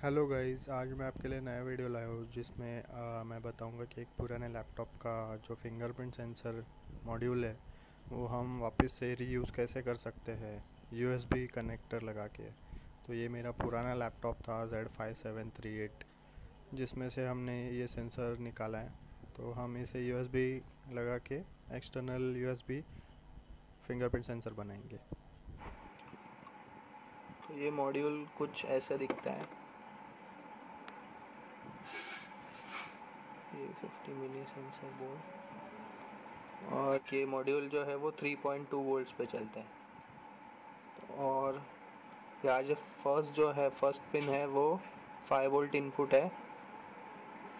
Hello guys, आज मैं आपके लिए नया वीडियो लाया हूँ जिसमें मैं बताऊंगा कि एक पुराने लैपटॉप का जो फिंगरप्रिंट सेंसर मॉड्यूल है वो हम वापस से रीयूज़ कैसे कर सकते हैं यूएसबी कनेक्टर लगा के। तो ये मेरा पुराना लैपटॉप था Z5738 जिसमें से हमने ये सेंसर निकाला है। तो हम इसे यूएसबी लगा के एक्सटर्नल यूएसबी फिंगरप्रिंट सेंसर बनाएंगे। तो ये मॉड्यूल कुछ ऐसा दिखता है। ये 50 मिली सेंसर बोर्ड और ये मॉड्यूल जो है वो 3.2 वोल्ट्स पे चलता है। और यहाँ जो फर्स्ट पिन है वो 5 वोल्ट इनपुट है।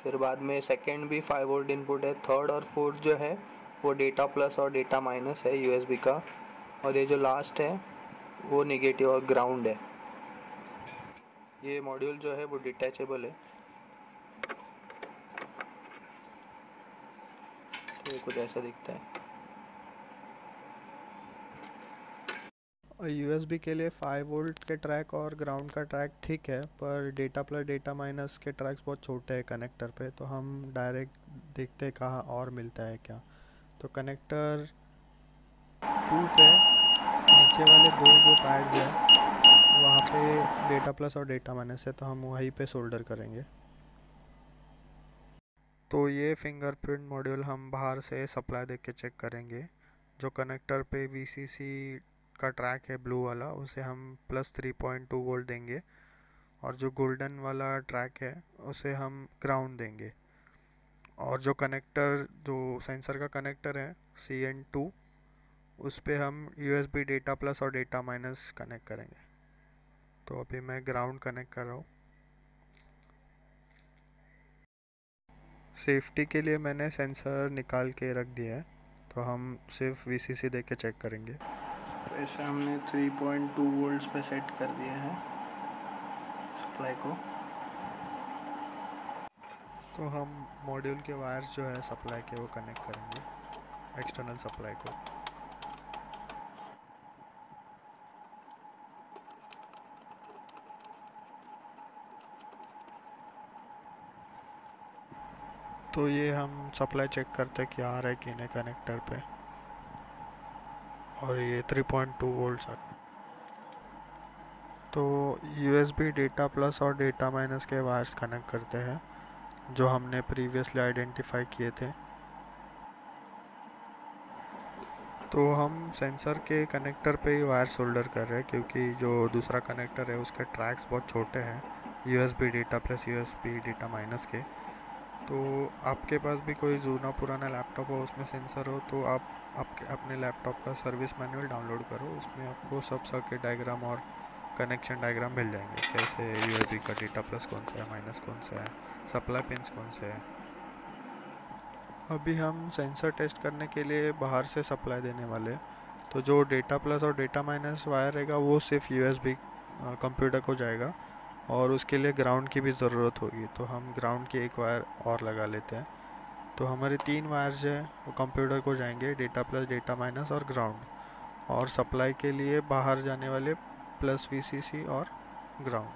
फिर बाद में सेकंड भी 5 वोल्ट इनपुट है। थर्ड और फोर्थ जो है वो डेटा प्लस और डेटा माइनस है यूएसबी का। और ये जो लास्ट है वो नेगेटिव और ग्राउंड है। ये मॉड्यूल जो है वो डिटैचेबल है। तो ये कुछ ऐसा दिखता है। और यूएसबी के लिए 5 वोल्ट के ट्रैक और ग्राउंड का ट्रैक ठीक है, पर डेटा प्लस डेटा माइनस के ट्रैक्स बहुत छोटे हैं कनेक्टर पे। तो हम डायरेक्ट देखते हैं कहाँ और मिलता है क्या। तो कनेक्टर 2 पे नीचे वाले दो जो पैड्स है वहाँ पे डेटा प्लस और डेटा माइनस है, तो हम वहीं पे सोल्डर करेंगे। तो ये फिंगरप्रिंट मॉड्यूल हम बाहर से सप्लाई देख के चेक करेंगे। जो कनेक्टर पे वीसीसी का ट्रैक है ब्लू वाला, उसे हम +3.2 वोल्ट देंगे। और जो गोल्डन वाला ट्रैक है उसे हम ग्राउंड देंगे। और जो सेंसर का कनेक्टर है CN2, उस पे हम USB डेटा प्लस और डेटा माइनस कनेक्ट करेंगे। तो अभी मैं ग्राउंड कनेक्ट कर रहा हूँ। सेफ्टी के लिए मैंने सेंसर निकाल के रख दिया है, तो हम सिर्फ VCC देख के चेक करेंगे। तो ऐसे हमने 3.2 वोल्ट्स पे सेट कर दिया है सप्लाई को। तो हम मॉड्यूल के वायर्स जो है सप्लाई के वो कनेक्ट करेंगे एक्सटर्नल सप्लाई को। तो ये हम सप्लाई चेक करते हैं कि आ रहा है कि नहीं कनेक्टर पे। और ये 3.2 वोल्ट्स। तो USB डेटा प्लस और डेटा माइनस के वायर्स कनेक्ट करते हैं जो हमने प्रीवियसली आइडेंटिफाई किए थे। तो हम सेंसर के कनेक्टर पे ही वायर सोल्डर कर रहे हैं क्योंकि जो दूसरा कनेक्टर है उसके ट्रैक्स बहुत छोटे हैं USB data plus USB data minus के। तो आपके पास भी कोई जूना पुराना लैपटॉप हो उसमें सेंसर हो तो आप आपके अपने लैपटॉप का सर्विस मैनुअल डाउनलोड करो, उसमें आपको सब सर्किट डायग्राम और कनेक्शन डायग्राम मिल जाएंगे। कैसे USB का डेटा प्लस कौन सा है, माइनस कौन सा है, सप्लाई पिंस कौन से हैं। अभी हम सेंसर टेस्ट करने के लिए बाहर से सप्लाई देने वाले हैं। तो जो डेटा प्लस और डेटा माइनस वायर रहेगा वो सिर्फ USB कंप्यूटर को जाएगा और उसके लिए ग्राउंड की भी ज़रूरत होगी। तो हम ग्राउंड की एक वायर और लगा लेते हैं। तो हमारे 3 वायर्स हैं वो कंप्यूटर को जाएंगे, डेटा प्लस डेटा माइनस और ग्राउंड। और सप्लाई के लिए बाहर जाने वाले प्लस VCC और ग्राउंड।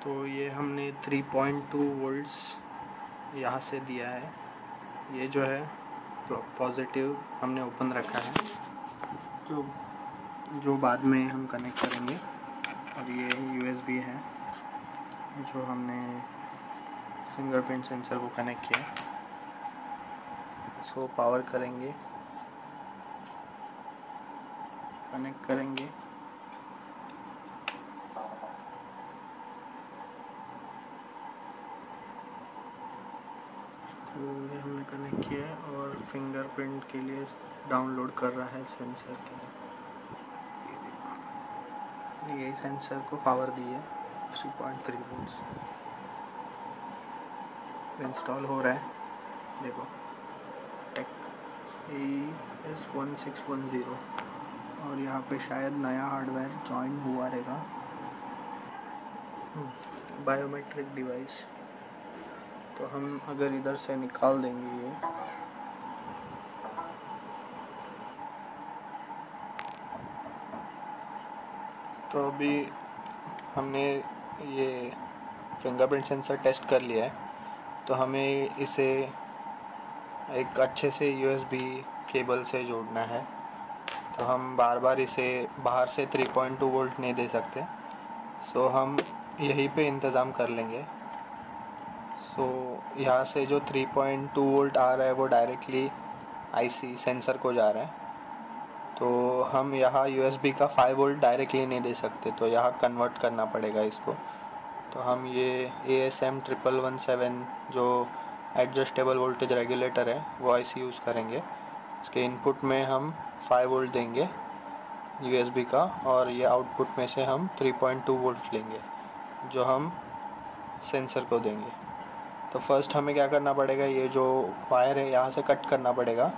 तो ये हमने 3.2 वोल्ट्स यहाँ से दिया है। ये जो है पॉजिटिव हमने ओपन रखा है, जो जो बाद में हम कनेक्ट करेंगे। और ये USB है जो हमने फिंगरप्रिंट सेंसर को कनेक्ट किया। इसको पावर करेंगे, कनेक्ट करेंगे। तो ये हमने कनेक्ट किया है और फिंगरप्रिंट के लिए डाउनलोड कर रहा है सेंसर के लिए। ये सेंसर को पावर दी है 3.3 वोल्ट्स। इंस्टॉल हो रहा है, देखो टेक AES1610। और यहाँ पे शायद नया हार्डवेयर जॉइन हुआ रहेगा, बायोमेट्रिक डिवाइस। तो हम अगर इधर से निकाल देंगे ये, तो अभी हमने ये फिंगरप्रिंट सेंसर टेस्ट कर लिया है, तो हमें इसे एक अच्छे से यूएसबी केबल से जोड़ना है। तो हम बार बार इसे बाहर से 3.2 वोल्ट नहीं दे सकते, सो हम यहीं पे इंतज़ाम कर लेंगे। सो यहाँ से जो 3.2 वोल्ट आ रहा है वो डायरेक्टली आईसी सेंसर को जा रहा है। तो हम यहाँ यूएसबी का 5 वोल्ट डायरेक्टली नहीं दे सकते, तो यहाँ कन्वर्ट करना पड़ेगा इसको। तो हम ये ASM1117 जो एडजस्टेबल वोल्टेज रेगुलेटर है वो IC यूज़ करेंगे। इसके इनपुट में हम 5 वोल्ट देंगे यूएसबी का, और ये आउटपुट में से हम 3.2 वोल्ट लेंगे जो हम सेंसर को देंगे। तो फर्स्ट हमें क्या करना पड़ेगा, ये जो वायर है यहाँ से कट करना पड़ेगा।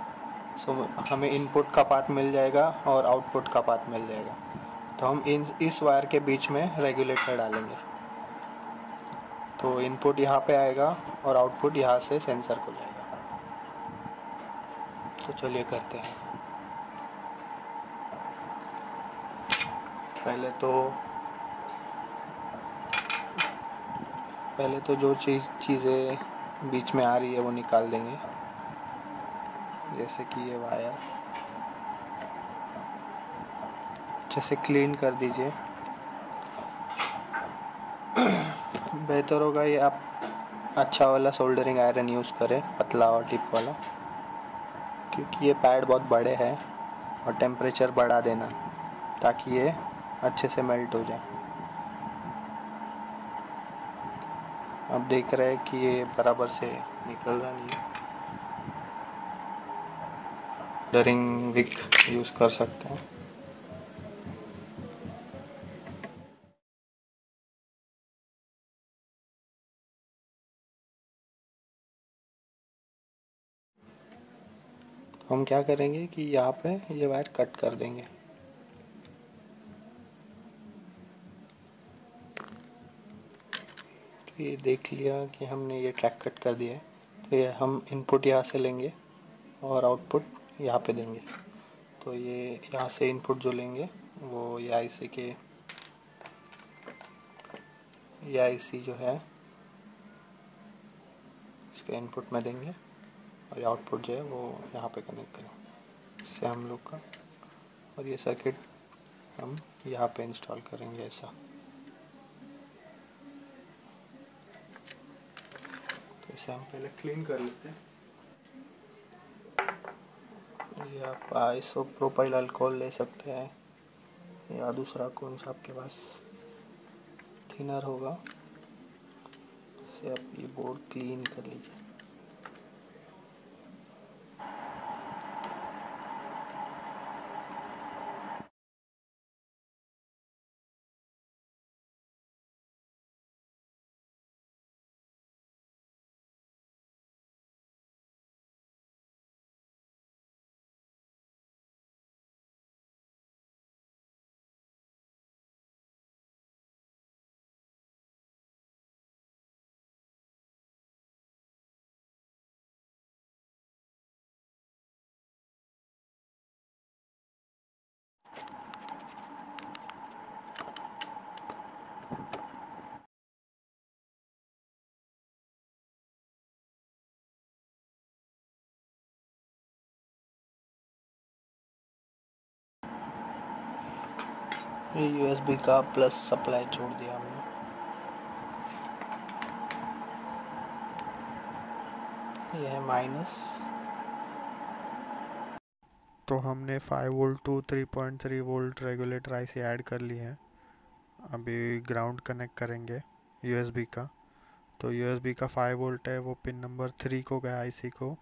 सो हमें इनपुट का पाथ मिल जाएगा और आउटपुट का पाथ मिल जाएगा। तो हम इस वायर के बीच में रेगुलेटर डालेंगे, तो इनपुट यहाँ पे आएगा और आउटपुट यहाँ से सेंसर को जाएगा। तो चलिए करते हैं। पहले तो जो चीज़ें बीच में आ रही है वो निकाल देंगे, जैसे कि ये वायर अच्छे से क्लीन कर दीजिए। बेहतर होगा ये आप अच्छा वाला सोल्डरिंग आयरन यूज़ करें, पतला और टिप वाला, क्योंकि ये पैड बहुत बड़े हैं। और टेम्परेचर बढ़ा देना ताकि ये अच्छे से मेल्ट हो जाए। अब देख रहे हैं कि ये बराबर से निकल रहा नहीं है। सोल्डरिंग विक यूज़ कर सकते हैं। हम क्या करेंगे कि यहाँ पे ये वायर कट कर देंगे। तो ये देख लिया कि हमने ये ट्रैक कट कर दिया है। तो ये हम इनपुट यहाँ से लेंगे और आउटपुट यहाँ पे देंगे। तो ये यहाँ से इनपुट जो लेंगे वो ये आईसी जो है इसके इनपुट में देंगे, और ये आउटपुट जो है वो यहाँ पे कनेक्ट करेंगे। इससे हम लोग का, और ये सर्किट हम यहाँ पे इंस्टॉल करेंगे ऐसा। तो इसे हम पहले क्लीन कर लेते हैं। ये आप आइसोप्रोपाइल अल्कोहल ले सकते हैं, या दूसरा कौन सा आपके पास थिनर होगा, इससे आप ये बोर्ड क्लीन कर लीजिए। ये यूएसबी का प्लस सप्लाई छोड़ दिया हमने। ये है माइनस। तो हमने 5 volt to 3.3 volt regulator IC add कर ली है। अभी ग्राउंड कनेक्ट करेंगे यूएसबी का। तो यूएसबी का 5 वोल्ट है वो पिन नंबर 3 को गया आईसी को,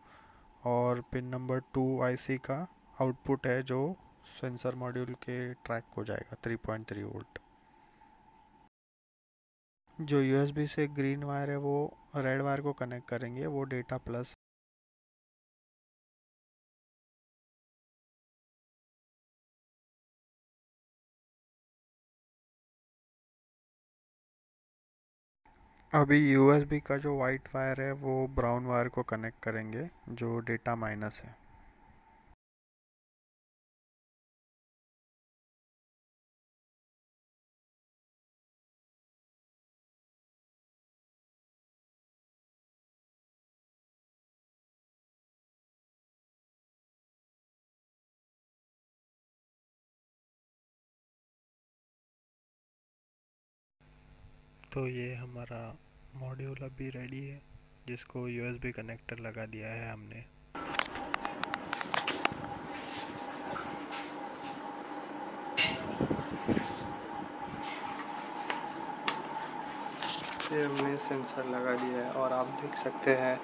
और पिन नंबर 2 आईसी का आउटपुट है जो सेंसर मॉड्यूल के ट्रैक को जाएगा 3.3 वोल्ट। जो यूएसबी से ग्रीन वायर है वो रेड वायर को कनेक्ट करेंगे, वो डेटा प्लस। अभी यूएसबी का जो वाइट वायर है वो ब्राउन वायर को कनेक्ट करेंगे जो डेटा माइनस है। तो ये हमारा मॉड्यूल अभी रेडी है, जिसको यूएसबी कनेक्टर लगा दिया है हमने। ये हमने सेंसर लगा दिया है और आप देख सकते हैं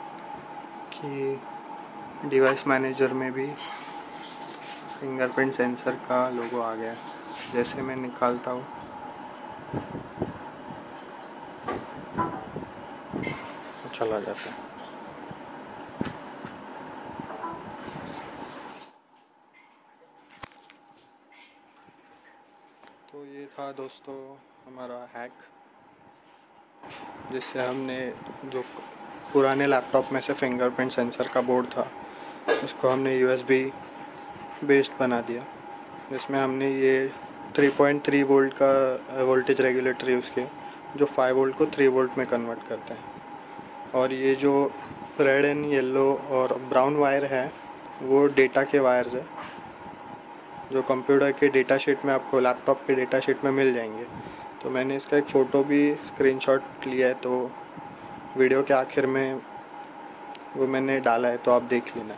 कि डिवाइस मैनेजर में भी फिंगरप्रिंट सेंसर का लोगो आ गया है। जैसे मैं निकालता हूँ तो चला जाता है। तो ये था दोस्तों हमारा हैक, जिससे हमने जो पुराने लैपटॉप में से फिंगरप्रिंट सेंसर का बोर्ड था उसको हमने यूएसबी बेस्ड बना दिया, जिसमें हमने ये 3.3 वोल्ट का वोल्टेज रेगुलेटर यूज़ किया, जो 5 वोल्ट को 3 वोल्ट में कन्वर्ट करता है। और ये जो रेड एंड येलो और ब्राउन वायर है वो डेटा के वायर्स है, जो कंप्यूटर के डेटा शीट में आपको लैपटॉप के डेटा शीट में मिल जाएंगे। तो मैंने इसका एक फ़ोटो भी स्क्रीनशॉट लिया है, तो वीडियो के आखिर में वो मैंने डाला है, तो आप देख लेना।